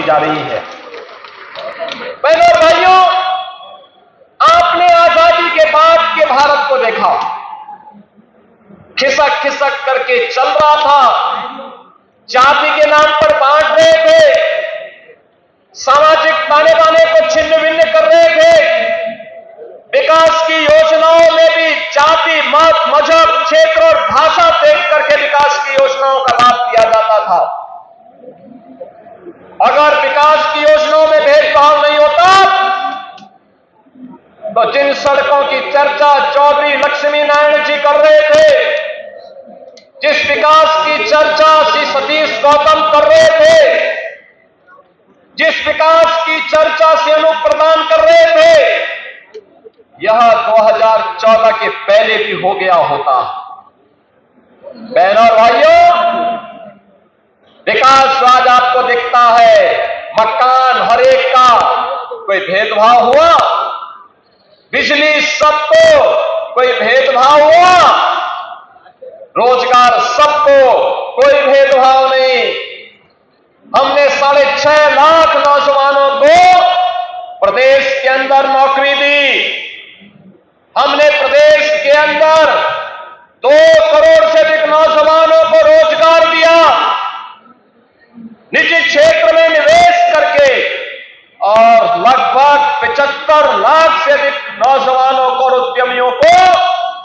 जा रही है। बहनों और भाइयों, आपने आजादी के बाद के भारत को देखा, खिसक खिसक करके चल रहा था, जाति के नाम पर बांट रहे थे, सामाजिक ताने बाने को छिन्न भिन्न कर रहे थे, विकास की योजनाओं में भी जाति, मत, मजहब, क्षेत्र और भाषा देख करके विकास की योजनाओं का लाभ दिया जाता था। अगर विकास की योजनाओं में भेदभाव नहीं होता तो जिन सड़कों की चर्चा चौधरी लक्ष्मी नारायण जी कर रहे थे, जिस विकास की चर्चा श्री सतीश गौतम कर रहे थे, जिस विकास की चर्चा से अनूप प्रदान कर रहे थे, यह 2014 के पहले भी हो गया होता। बहनों और भाइयों, विकास आज आपको दिखता है, मकान हर एक का, कोई भेदभाव हुआ? बिजली सबको, कोई भेदभाव हुआ? रोजगार सबको, कोई भेदभाव नहीं। हमने 6.5 लाख नौजवानों को प्रदेश के अंदर नौकरी दी। हमने प्रदेश के अंदर 2 करोड़ से अधिक नौजवानों को रोजगार दिया, निजी क्षेत्र में निवेश करके, और लगभग 75 लाख से अधिक नौजवानों को और उद्यमियों को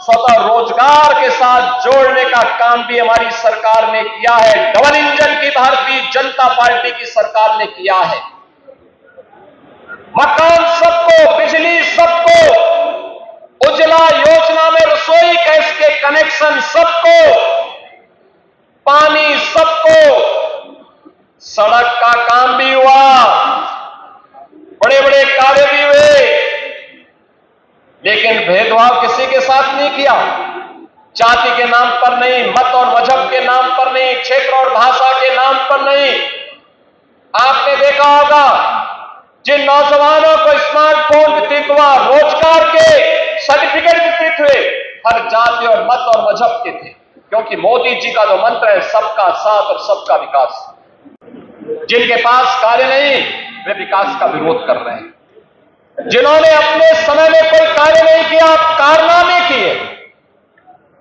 स्वतः रोजगार के साथ जोड़ने का काम भी हमारी सरकार ने किया है। डबल इंजन की भारतीय जनता पार्टी की सरकार ने किया है। मकान सबको, बिजली सबको, उज्ज्वला योजना में रसोई गैस के कनेक्शन सबको, पानी सबको, सड़क का काम भी हुआ, बड़े बड़े कार्य भी हुए, लेकिन भेदभाव किसी के साथ नहीं किया। जाति के नाम पर नहीं, मत और मजहब के नाम पर नहीं, क्षेत्र और भाषा के नाम पर नहीं। आपने देखा होगा, जिन नौजवानों को स्मार्टफोन वितरित हुआ, रोजगार के सर्टिफिकेट वितरित हुए, हर जाति और मत और मजहब के थे, क्योंकि मोदी जी का जो मंत्र है, सबका साथ और सबका विकास। जिनके पास कार्य नहीं, वे विकास का विरोध कर रहे हैं। जिन्होंने अपने समय में कोई कार्य नहीं किया, कारनामे किए।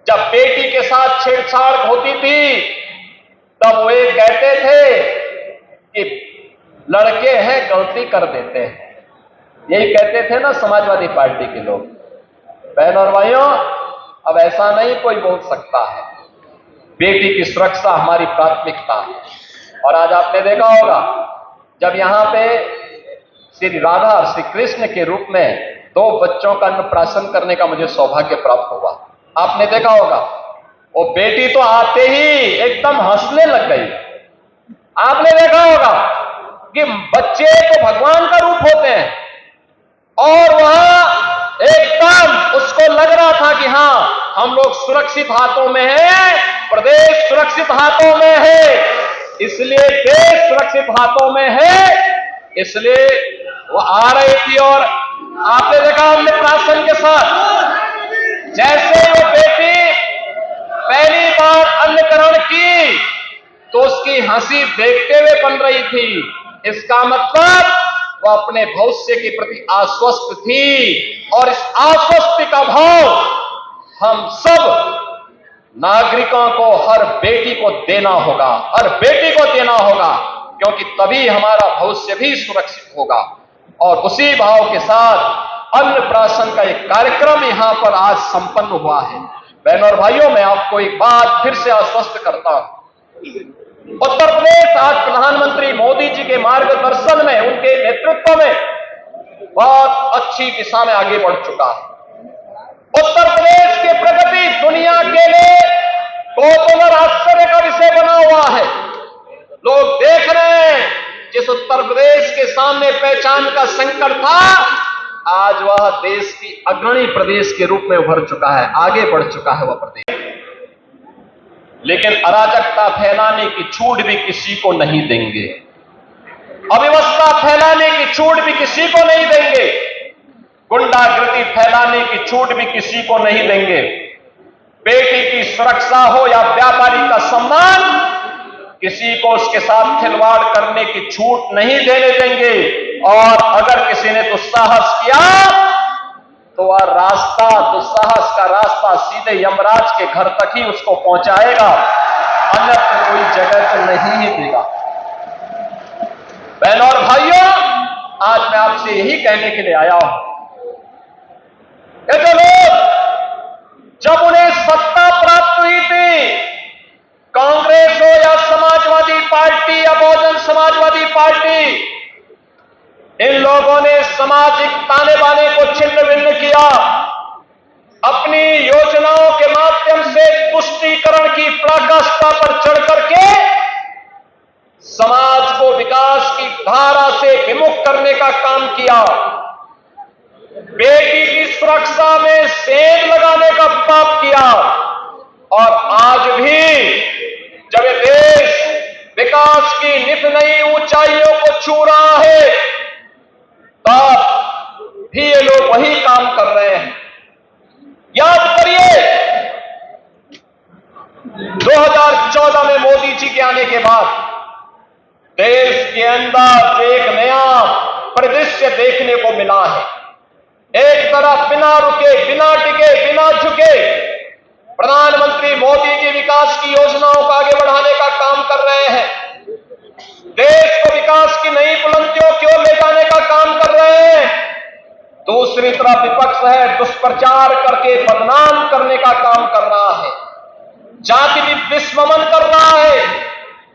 जब बेटी के साथ छेड़छाड़ होती थी, तब वे कहते थे कि लड़के हैं, गलती कर देते हैं। यही कहते थे ना समाजवादी पार्टी के लोग। बहनों और भाइयों, अब ऐसा नहीं कोई बोल सकता है। बेटी की सुरक्षा हमारी प्राथमिकता है। और आज आपने देखा होगा, जब यहां पे श्री राधा और श्री कृष्ण के रूप में 2 बच्चों का अन्नप्राशन करने का मुझे सौभाग्य प्राप्त हुआ। आपने देखा होगा, वो बेटी तो आते ही एकदम हंसने लग गई। आपने देखा होगा कि बच्चे तो भगवान का रूप होते हैं, और वह एकदम उसको लग रहा था कि हां, हम लोग सुरक्षित हाथों में हैं, प्रदेश सुरक्षित हाथों में है, इसलिए देश सुरक्षित हाथों में है, इसलिए वो आ रही थी। और आपने देखा अन्नप्राशन के साथ, जैसे वो बेटी पहली बार अन्न ग्रहण की तो उसकी हंसी देखते हुए बन रही थी। इसका मतलब वो अपने भविष्य के प्रति आश्वस्त थी, और इस आश्वस्ति का भाव हम सब नागरिकों को, हर बेटी को देना होगा, हर बेटी को देना होगा, क्योंकि तभी हमारा भविष्य भी सुरक्षित होगा। और उसी भाव के साथ अन्नप्राशन का एक कार्यक्रम यहां पर आज संपन्न हुआ है। बहनों और भाइयों, मैं आपको एक बात फिर से आश्वस्त करता हूं, उत्तर प्रदेश आज प्रधानमंत्री मोदी जी के मार्गदर्शन में, उनके नेतृत्व में बहुत अच्छी दिशा में आगे बढ़ चुका है। उत्तर प्रदेश की प्रगति दुनिया के लिए कौतूहल आश्चर्य का विषय बना हुआ है। लोग देख रहे हैं, जिस उत्तर प्रदेश के सामने पहचान का संकट था, आज वह देश की अग्रणी प्रदेश के रूप में उभर चुका है, आगे बढ़ चुका है वह प्रदेश। लेकिन अराजकता फैलाने की छूट भी किसी को नहीं देंगे, अव्यवस्था फैलाने की छूट भी किसी को नहीं देंगे, गुंडागर्दी फैलाने की छूट भी किसी को नहीं देंगे। बेटी की सुरक्षा हो या व्यापारी का सम्मान, किसी को उसके साथ खिलवाड़ करने की छूट नहीं देने देंगे। और अगर किसी ने दुस्साहस किया तो वह रास्ता, दुस्साहस का रास्ता सीधे यमराज के घर तक ही उसको पहुंचाएगा, अन्यत्र कोई जगह तो नहीं ही देगा। बहनों और भाइयों, आज मैं आपसे यही कहने के लिए आया हूं कि जो लोग जब उन्हें सत्ता प्राप्त हुई थी, कांग्रेस हो या समाजवादी पार्टी या बहुजन समाजवादी पार्टी, इन लोगों ने सामाजिक ताने बाने को छिन्न भिन्न किया, अपनी योजनाओं के माध्यम से तुष्टीकरण की पराकाष्ठा पर चढ़ करके समाज को विकास की धारा से विमुख करने का काम किया, बेटी की सुरक्षा में सेंध लगाने का पाप किया। और आज भी जब ये देश विकास की नित नई ऊंचाइयों को छू रहा है, तब भी ये लोग वही काम कर रहे हैं। याद करिए, 2014 में मोदी जी के आने के बाद देश के अंदर एक नया परिदृश्य देखने को मिला है। एक तरफ बिना रुके, बिना टिके, बिना झुके प्रधानमंत्री मोदी जी विकास की योजनाओं को आगे बढ़ाने का काम कर रहे हैं, देश को विकास की नई बुलंदियों की ओर ले जाने का काम कर रहे हैं। दूसरी तरफ विपक्ष है, दुष्प्रचार करके बदनाम करने का काम कर रहा है, जाति विस्मरण कर रहा है,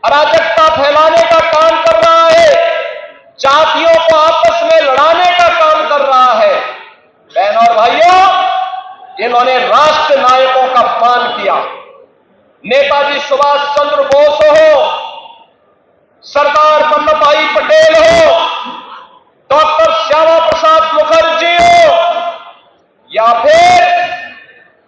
अराजकता फैलाने का काम कर रहा है, जातियों को आपस में लड़ाने का काम कर रहा है। बहनों और भाइयों, इन्होंने राष्ट्र नायकों का अपमान किया। नेताजी सुभाष चंद्र बोस हो, सरदार वल्लभ भाई पटेल हो, डॉक्टर श्यामा प्रसाद मुखर्जी हो, या फिर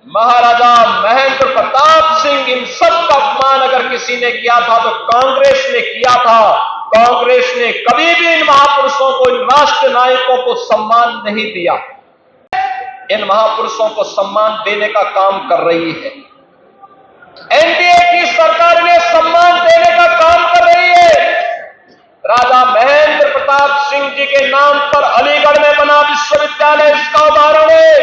महाराजा महेंद्र प्रताप सिंह, इन सब का अपमान अगर किसी ने किया था तो कांग्रेस ने किया था। कांग्रेस ने कभी भी इन महापुरुषों को, इन राष्ट्र नायकों को सम्मान नहीं दिया। इन महापुरुषों को सम्मान देने का काम कर रही है एनडीए की सरकार, ने सम्मान देने का काम कर रही है। राजा महेंद्र प्रताप सिंह जी के नाम पर अलीगढ़ में बना विश्वविद्यालय इसका उदाहरण है।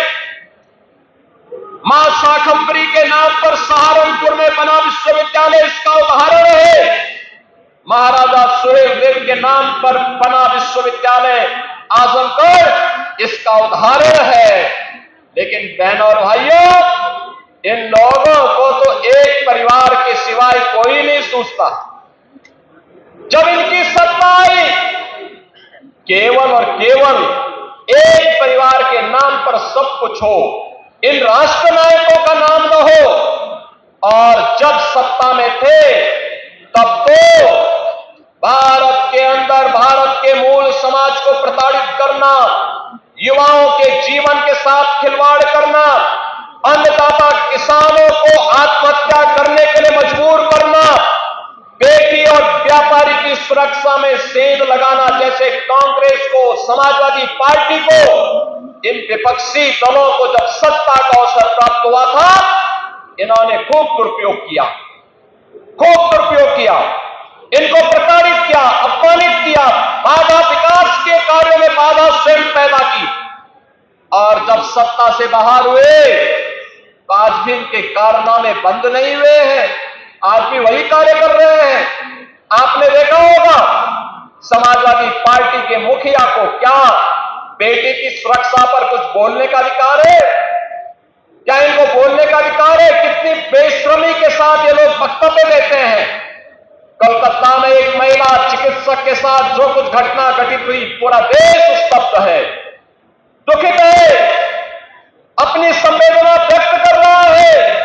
मां शाकंभरी के नाम पर सहारनपुर में बना विश्वविद्यालय इसका उदाहरण है। महाराजा सुहेलदेव के नाम पर बना विश्वविद्यालय आजमगढ़ इसका उदाहरण है। लेकिन बहनों और भाइयों, इन लोगों को तो एक परिवार के सिवाय कोई नहीं सोचता। जब इनकी सत्ता आई, केवल और केवल एक परिवार के नाम पर सब कुछ हो, इन राष्ट्र नायकों का नाम न हो। और जब सत्ता में थे तब तो भारत के अंदर भारत के मूल समाज को प्रताड़ित करना, युवाओं के जीवन के साथ खिलवाड़ करना, अन्नदाता किसानों को आत्महत्या करने के लिए मजबूर करना, बेटी और व्यापारी की सुरक्षा में सेंध लगाना, जैसे कांग्रेस को, समाजवादी पार्टी को, इन विपक्षी दलों को जब सत्ता का अवसर प्राप्त हुआ था, इन्होंने खूब दुरुपयोग किया, खूब दुरुपयोग किया, इनको प्रताड़ित किया, अपमानित किया, बाधा, विकास के कार्यों में बाधा स्वयं पैदा की। और जब सत्ता से बाहर हुए तो आज भी इनके कारनामे बंद नहीं हुए हैं, आज भी वही कार्य कर रहे हैं। आपने देखा होगा, समाजवादी पार्टी के मुखिया को क्या बेटी की सुरक्षा पर कुछ बोलने का अधिकार है? क्या इनको बोलने का अधिकार है? कितनी बेशर्मी के साथ ये लोग वक्तव्य देते हैं। कलकत्ता में एक महिला चिकित्सक के साथ जो कुछ घटना घटित हुई, पूरा देश स्तब्ध है, दुखित है, अपनी संवेदना व्यक्त कर रहा है।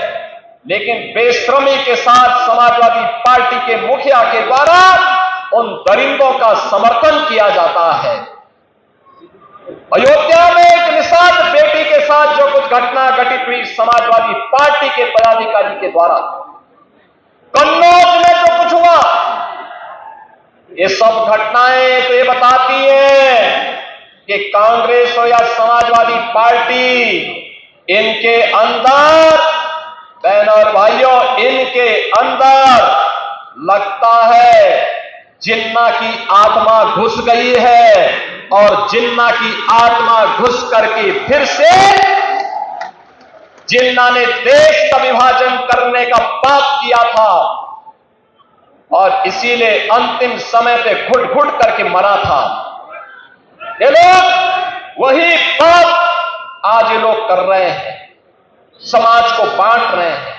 लेकिन बेशर्मी के साथ समाजवादी पार्टी के मुखिया के द्वारा उन दरिंदों का समर्थन किया जाता है। अयोध्या में एक निषाद बेटी के साथ जो कुछ घटना घटित हुई समाजवादी पार्टी के पदाधिकारी के द्वारा, कन्नौज में जो कुछ हुआ, ये सब घटनाएं तो ये बताती है कि कांग्रेस हो या समाजवादी पार्टी, इनके अंदर, बहनों और भाइयों, इनके अंदर लगता है जिन्ना की आत्मा घुस गई है और जिन्ना की आत्मा घुस करके फिर से जिन्ना ने देश का विभाजन करने का पाप किया था और इसीलिए अंतिम समय पे घुट घुट करके मरा था। ये लोग वही पाप आज ये लोग कर रहे हैं, समाज को बांट रहे हैं,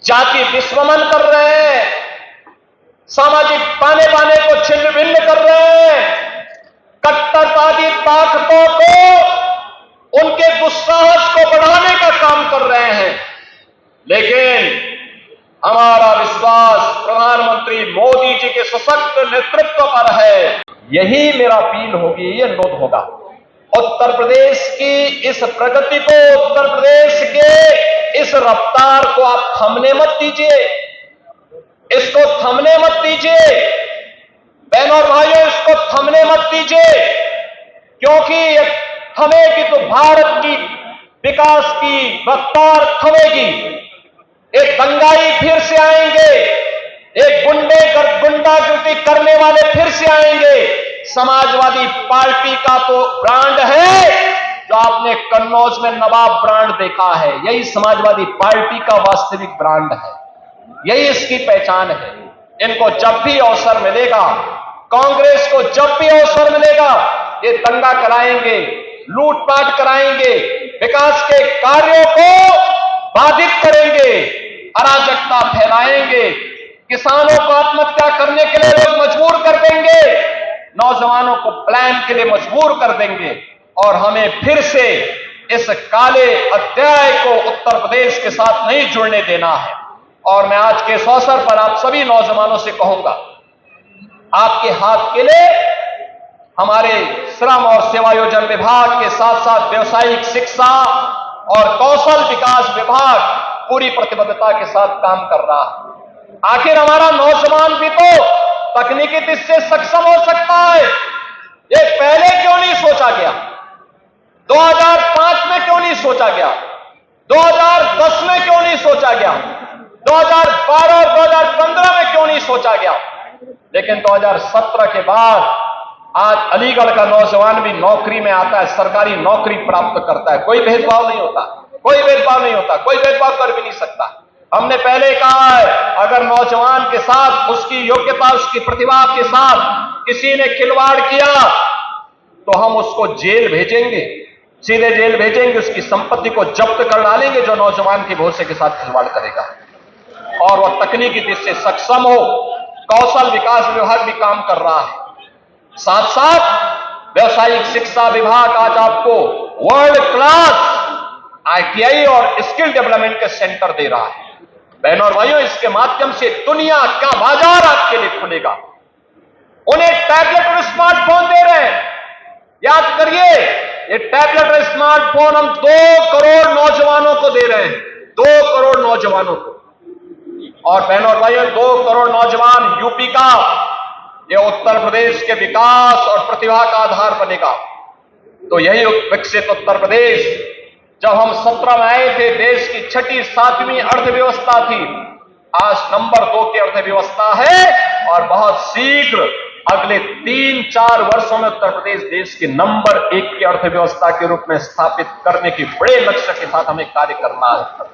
जाति विस्मरण कर रहे हैं, सामाजिक ताने बाने को छिन्न भिन्न कर रहे हैं, कट्टरवादी ताकतों को उनके दुस्साहस को बढ़ाने का काम कर रहे हैं। लेकिन हमारा विश्वास प्रधानमंत्री मोदी जी के सशक्त नेतृत्व पर है। यही मेरा अपील होगी, ये अनुरोध होगा। उत्तर प्रदेश की इस प्रगति को, उत्तर प्रदेश के इस रफ्तार को आप थमने मत दीजिए, इसको थमने मत दीजिए बहनों और भाइयों, इसको थमने मत दीजिए, क्योंकि थमेगी तो भारत की विकास की रफ्तार थमेगी। एक दंगाई फिर से आएंगे, एक गुंडागर्दी करने वाले फिर से आएंगे। समाजवादी पार्टी का तो ब्रांड है जो आपने कन्नौज में नवाब ब्रांड देखा है, यही समाजवादी पार्टी का वास्तविक ब्रांड है, यही इसकी पहचान है। इनको जब भी अवसर मिलेगा, कांग्रेस को जब भी अवसर मिलेगा, ये दंगा कराएंगे, लूटपाट कराएंगे, विकास के कार्यों को बाधित करेंगे, अराजकता फैलाएंगे, किसानों को आत्महत्या करने के लिए लोग मजबूर कर देंगे, नौजवानों को प्लान के लिए मजबूर कर देंगे और हमें फिर से इस काले अध्याय को उत्तर प्रदेश के साथ नहीं जुड़ने देना है। और मैं आज के इस अवसर पर आप सभी नौजवानों से कहूंगा, आपके हाथ के लिए हमारे श्रम और सेवायोजन विभाग के साथ साथ व्यवसायिक शिक्षा और कौशल विकास विभाग पूरी प्रतिबद्धता के साथ काम कर रहा है। आखिर हमारा नौजवान भी तो तकनीकी दृष्टि से सक्षम हो सकता है, ये पहले क्यों नहीं सोचा गया? 2005 में क्यों नहीं सोचा गया? 2010 में क्यों नहीं सोचा गया? 2012 और 2015 में क्यों नहीं सोचा गया? लेकिन 2017 के बाद आज अलीगढ़ का नौजवान भी नौकरी में आता है, सरकारी नौकरी प्राप्त करता है। कोई भेदभाव नहीं होता, कोई भेदभाव नहीं होता, कोई भेदभाव कर भी नहीं सकता। हमने पहले कहा है, अगर नौजवान के साथ, उसकी योग्यता, उसकी प्रतिभा के साथ किसी ने खिलवाड़ किया तो हम उसको जेल भेजेंगे, सीधे जेल भेजेंगे, उसकी संपत्ति को जब्त कर डालेंगे जो नौजवान के भविष्य के साथ खिलवाड़ करेगा। और वह तकनीकी दृष्टि से सक्षम हो, कौशल विकास विभाग भी काम कर रहा है, साथ साथ व्यवसायिक शिक्षा विभाग आज आपको वर्ल्ड क्लास ITI और स्किल डेवलपमेंट के सेंटर दे रहा है। बहनों और भाइयों, इसके माध्यम से दुनिया का बाजार आपके लिए खुलेगा। उन्हें टैबलेट और स्मार्टफोन दे रहे हैं, याद करिए, ये टैबलेट और स्मार्टफोन हम 2 करोड़ नौजवानों को दे रहे हैं, 2 करोड़ नौजवानों को। और बहनों और भाइयों, 2 करोड़ नौजवान यूपी का, ये उत्तर प्रदेश के विकास और प्रतिभा का आधार बनेगा। तो यही विकसित उत्तर प्रदेश, जब हम 17 में आए थे, देश की 6ठी 7वीं अर्थव्यवस्था थी, आज नंबर 2 की अर्थव्यवस्था है और बहुत शीघ्र अगले 3-4 वर्षों में उत्तर प्रदेश देश की नंबर 1 की अर्थव्यवस्था के रूप में स्थापित करने के बड़े लक्ष्य के साथ हमें कार्य करना है।